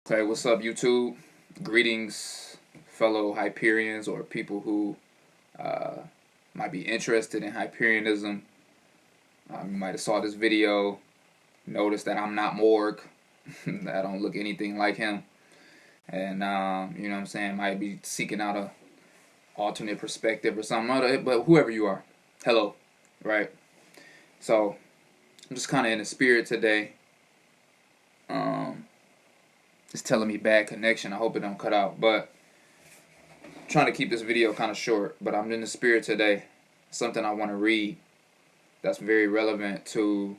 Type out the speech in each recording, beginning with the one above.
Okay, what's up, YouTube? Greetings, fellow Hyperians or people who uh, might be interested in Hyperianism. You might have saw this video, noticed that I'm not Morg, that I don't look anything like him, and you know what I'm saying, might be seeking out a alternate perspective or something. But whoever you are, hello, right? So I'm just kind of in the spirit today. It's telling me bad connection. I hope it don't cut out. But I'm trying to keep this video kind of short. But I'm in the spirit today. Something I want to read that's very relevant to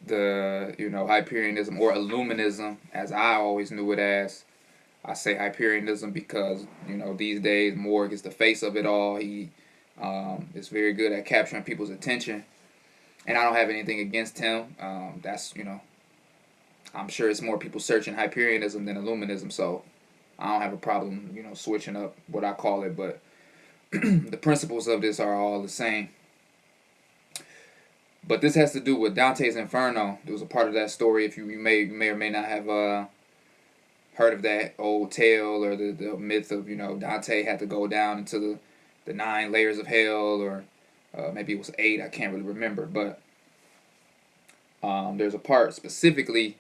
the, Hyperianism or Illuminism, as I always knew it as. I say Hyperianism because, these days Morg is the face of it all. He is very good at capturing people's attention. And I don't have anything against him. I'm sure it's more people searching Hyperianism than Illuminism, so I don't have a problem, switching up what I call it, but the principles of this are all the same. But this has to do with Dante's Inferno. It was a part of that story. If you may or may not have heard of that old tale or the myth of, Dante had to go down into the 9 layers of hell, or maybe it was 8, I can't really remember, but there's a part specifically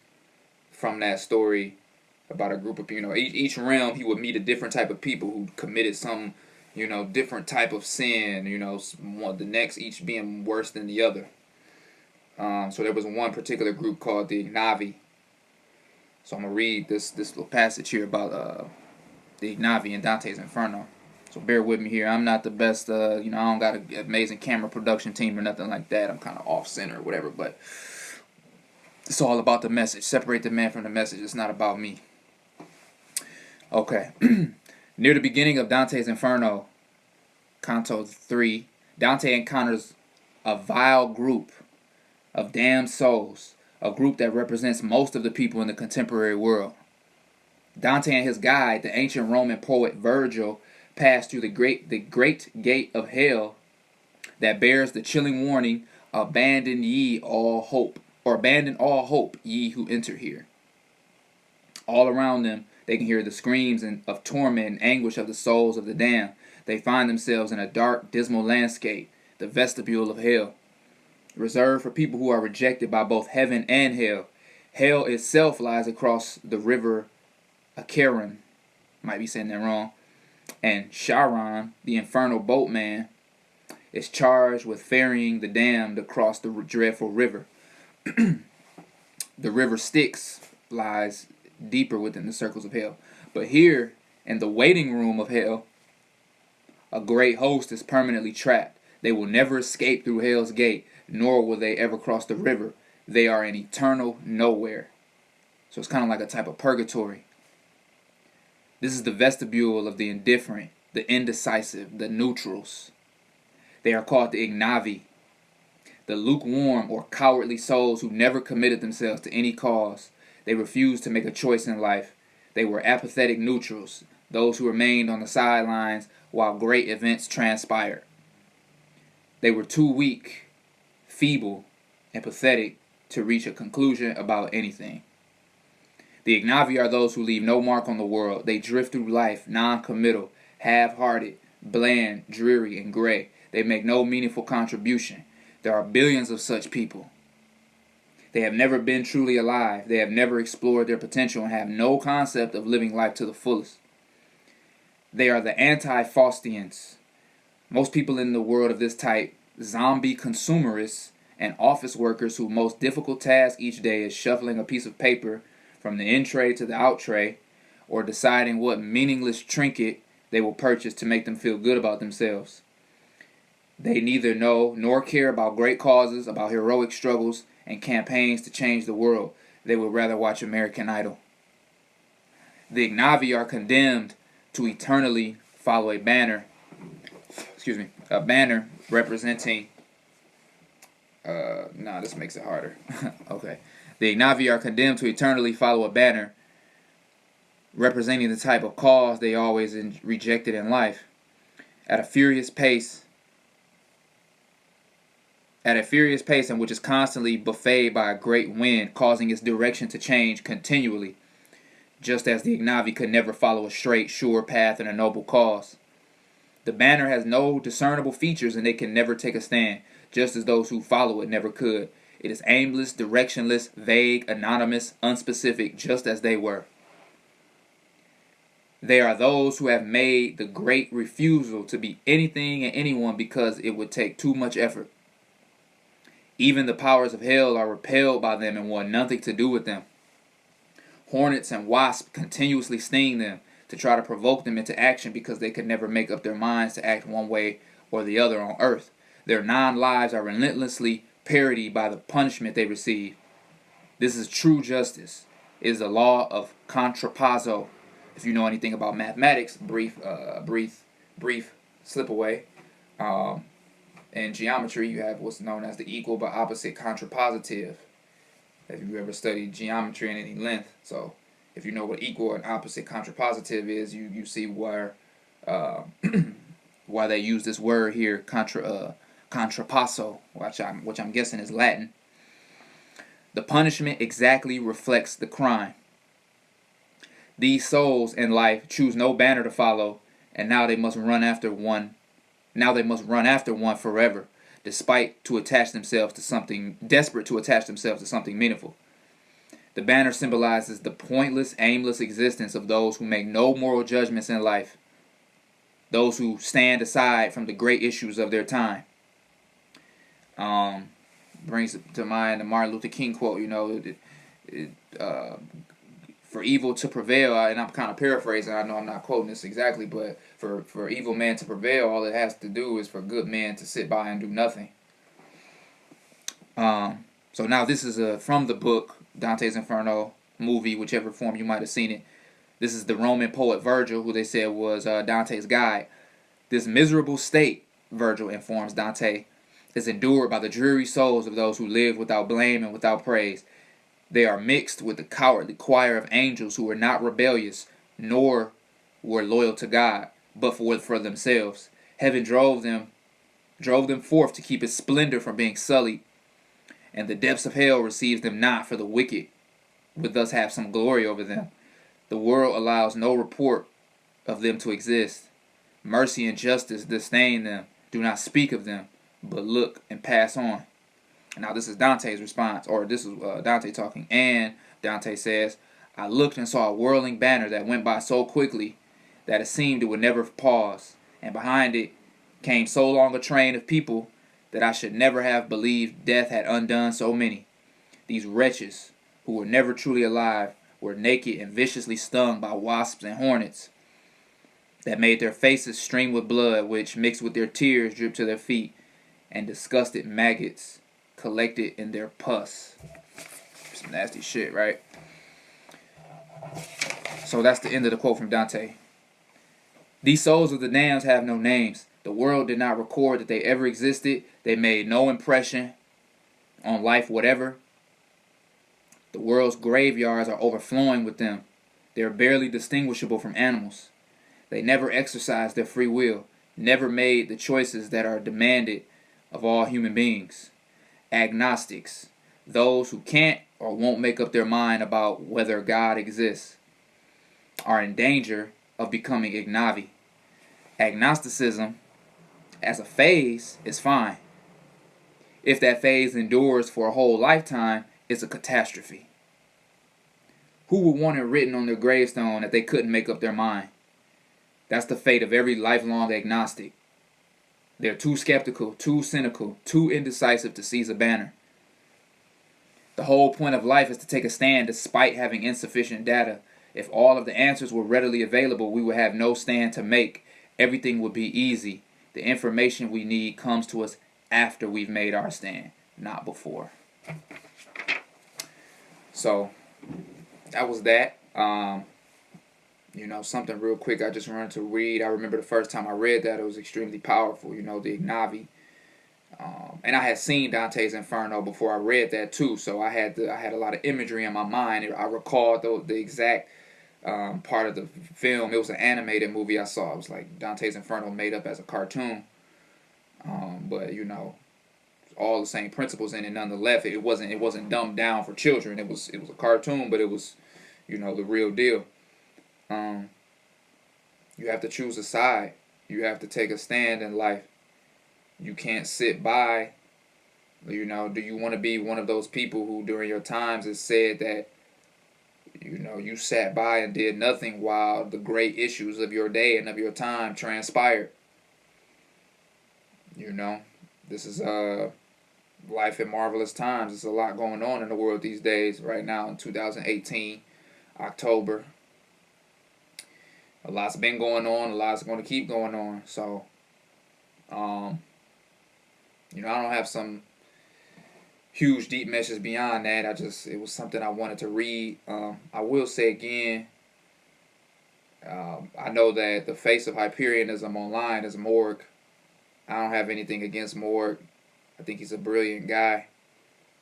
from that story about a group of each realm he would meet a different type of people who committed some different type of sin, the next each being worse than the other. So there was one particular group called the Ignavi. So I'm gonna read this little passage here about the Ignavi in Dante's Inferno. So bear with me here. I'm not the best, I don't got an amazing camera production team or nothing like that. I'm kind of off center or whatever, but it's all about the message. Separate the man from the message. It's not about me. Okay. Near the beginning of Dante's Inferno, Canto 3, Dante encounters a vile group of damned souls, a group that represents most of the people in the contemporary world. Dante and his guide, the ancient Roman poet Virgil, pass through the great gate of hell that bears the chilling warning, abandon all hope, ye who enter here. All around them, they can hear the screams of torment and anguish of the souls of the damned. They find themselves in a dark, dismal landscape, the vestibule of hell, reserved for people who are rejected by both heaven and hell. Hell itself lies across the river Acheron, might be saying that wrong, and Charon, the infernal boatman, is charged with ferrying the damned across the dreadful river. The river Styx lies deeper within the circles of hell. But here, in the waiting room of hell, a great host is permanently trapped. They will never escape through hell's gate, nor will they ever cross the river. They are in eternal nowhere. So it's kind of like a type of purgatory. This is the vestibule of the indifferent, the indecisive, the neutrals. They are called the Ignavi, the lukewarm or cowardly souls who never committed themselves to any cause. They refused to make a choice in life. They were apathetic neutrals, those who remained on the sidelines while great events transpired. They were too weak, feeble, and pathetic to reach a conclusion about anything. The Ignavi are those who leave no mark on the world. They drift through life non-committal, half-hearted, bland, dreary, and gray. They make no meaningful contribution. There are billions of such people. They have never been truly alive. They have never explored their potential and have no concept of living life to the fullest. They are the anti-Faustians. Most people in the world of this type, zombie consumerists and office workers whose most difficult task each day is shuffling a piece of paper from the in tray to the out tray, or deciding what meaningless trinket they will purchase to make them feel good about themselves. They neither know nor care about great causes, about heroic struggles, and campaigns to change the world. They would rather watch American Idol. The Ignavi are condemned to eternally follow a banner representing, this makes it harder. Okay. The Ignavi are condemned to eternally follow a banner representing the type of cause they always rejected in life. At a furious pace in which is constantly buffeted by a great wind, causing its direction to change continually. just as the Ignavi could never follow a straight, sure path in a noble cause. The banner has no discernible features and it can never take a stand, just as those who follow it never could. It is aimless, directionless, vague, anonymous, unspecific, just as they were. They are those who have made the great refusal to be anything and anyone because it would take too much effort. Even the powers of hell are repelled by them and want nothing to do with them. Hornets and wasps continuously sting them to try to provoke them into action because they could never make up their minds to act one way or the other on earth. Their non-lives are relentlessly parodied by the punishment they receive. This is true justice. It is the law of contrapposto. If you know anything about mathematics, brief slip away. In geometry, you have what's known as the equal but opposite contrapositive. If you ever studied geometry in any length, so if you know what equal and opposite contrapositive is, you see where why they use this word here, contrapposto, which I'm guessing is Latin. The punishment exactly reflects the crime. These souls in life choose no banner to follow, and now they must run after one. Now they must run after one forever, desperate to attach themselves to something meaningful. The banner symbolizes the pointless, aimless existence of those who make no moral judgments in life, those who stand aside from the great issues of their time. Brings to mind the Martin Luther King quote, for evil to prevail, and I'm kind of paraphrasing, I know I'm not quoting this exactly, but for evil man to prevail, all it has to do is for good men to sit by and do nothing. So now this is from the book, Dante's Inferno, movie, whichever form you might have seen it. This is the Roman poet Virgil, who they said was Dante's guide. This miserable state, Virgil informs Dante, is endured by the dreary souls of those who live without blame and without praise. They are mixed with the cowardly choir of angels who were not rebellious, nor were loyal to God, but for themselves. Heaven drove them forth to keep its splendor from being sullied, and the depths of hell receives them not, for the wicked would thus have some glory over them. The world allows no report of them to exist. Mercy and justice disdain them, do not speak of them, but look and pass on. Now this is Dante's response, or this is Dante talking, and Dante says, I looked and saw a whirling banner that went by so quickly that it seemed it would never pause, and behind it came so long a train of people that I should never have believed death had undone so many. These wretches, who were never truly alive, were naked and viciously stung by wasps and hornets that made their faces stream with blood, which mixed with their tears dripped to their feet, and disgusted maggots collected in their pus. Some nasty shit, right? So that's the end of the quote from Dante. These souls of the damned have no names. The world did not record that they ever existed. They made no impression on life whatever. The world's graveyards are overflowing with them. They are barely distinguishable from animals. They never exercised their free will, never made the choices that are demanded of all human beings. Agnostics, those who can't or won't make up their mind about whether God exists, are in danger of becoming Ignavi. Agnosticism, as a phase, is fine. If that phase endures for a whole lifetime, it's a catastrophe. Who would want it written on their gravestone that they couldn't make up their mind? That's the fate of every lifelong agnostic. They're too skeptical, too cynical, too indecisive to seize a banner. The whole point of life is to take a stand despite having insufficient data. If all of the answers were readily available, we would have no stand to make. Everything would be easy. The information we need comes to us after we've made our stand, not before. So, that was that. Something real quick I just wanted to read. I remember the first time I read that, it was extremely powerful, the Ignavi. And I had seen Dante's Inferno before I read that too, so I had a lot of imagery in my mind. I recalled the exact part of the film. It was an animated movie I saw. It was like Dante's Inferno made up as a cartoon. But all the same principles in it nonetheless. It wasn't dumbed down for children. It was a cartoon, but it was the real deal. Um, you have to choose a side. You have to take a stand in life. You can't sit by. Do you want to be one of those people who during your times has said that, you sat by and did nothing while the great issues of your day and of your time transpired? You know, this is life in marvelous times. There's a lot going on in the world these days. Right now in 2018, October, a lot's been going on. A lot's going to keep going on. So, I don't have some huge deep message beyond that. It was something I wanted to read. I will say again, I know that the face of Hyperianism online is Morg. I don't have anything against Morg. I think he's a brilliant guy.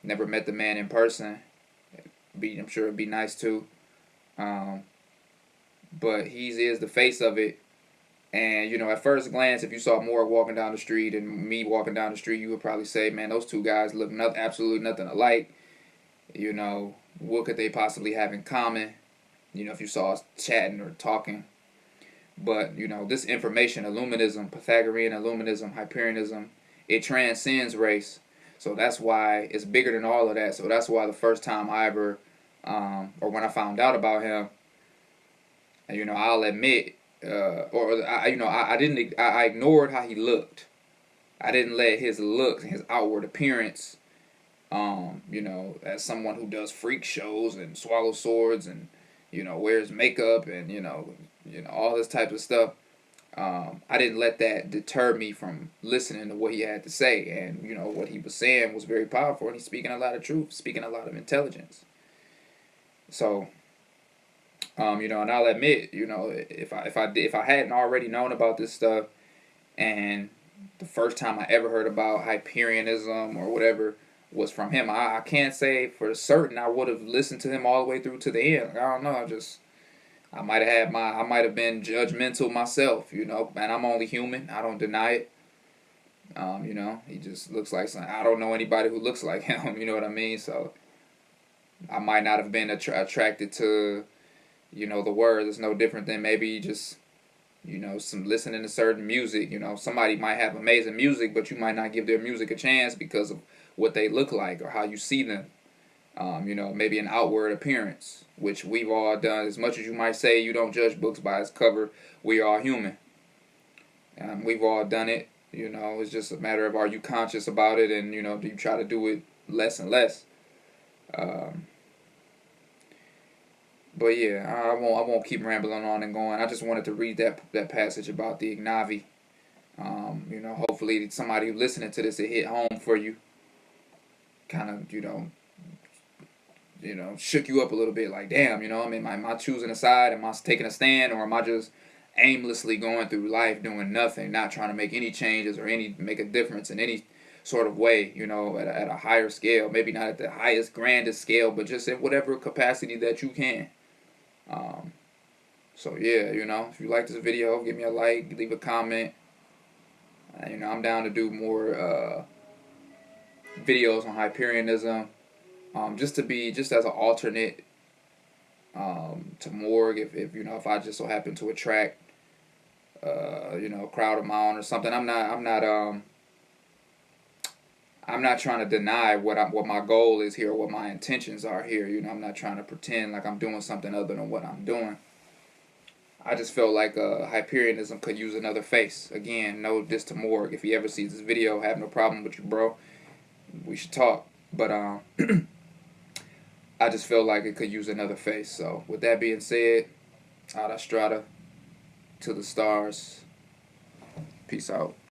Never met the man in person. I'm sure it'd be nice too. But he is the face of it. And, at first glance, if you saw Morg walking down the street and me walking down the street, you would probably say, man, those two guys look absolutely nothing alike. What could they possibly have in common? If you saw us chatting or talking. But, this information, Illuminism, Pythagorean Illuminism, Hyperianism, it transcends race. So that's why it's bigger than all of that. So that's why the first time I ever, or when I found out about him, I'll admit, I ignored how he looked. I didn't let his looks, his outward appearance, as someone who does freak shows and swallows swords and, wears makeup and, all this type of stuff. I didn't let that deter me from listening to what he had to say. And, what he was saying was very powerful. And he's speaking a lot of truth, speaking a lot of intelligence. So, and I'll admit, if I hadn't already known about this stuff, and the first time I ever heard about Hyperianism or whatever was from him, I can't say for certain I would have listened to him all the way through to the end. I don't know, I might have been judgmental myself, and I'm only human. I don't deny it. He just looks like something. I don't know anybody who looks like him. You know what I mean? So I might not have been attracted to, the words. It's no different than maybe just, some listening to certain music. Somebody might have amazing music, but you might not give their music a chance because of what they look like or how you see them. Maybe an outward appearance, which we've all done. As much as you might say you don't judge books by its cover, we are human. We've all done it. It's just a matter of, are you conscious about it, and, do you try to do it less and less? But yeah, I won't keep rambling on and going. I just wanted to read that passage about the Ignavi. Hopefully somebody listening to this, it hit home for you. Kind of, shook you up a little bit, like, damn, am I choosing a side? Am I taking a stand? Or am I just aimlessly going through life doing nothing, not trying to make any changes or make a difference in any sort of way, at a higher scale? Maybe not at the highest, grandest scale, but just in whatever capacity that you can. So yeah, if you like this video, give me a like, leave a comment. I'm down to do more videos on Hyperianism. Just as an alternate to Morg, if I just so happen to attract a crowd of my own or something. I'm not trying to deny what my goal is here, or what my intentions are here. I'm not trying to pretend like I'm doing something other than what I'm doing. I just felt like Hyperianism could use another face. Again, no diss to Morg. If he ever sees this video, have no problem with you, bro. We should talk. But I just feel like it could use another face. So with that being said, Ada Strada to the stars. Peace out.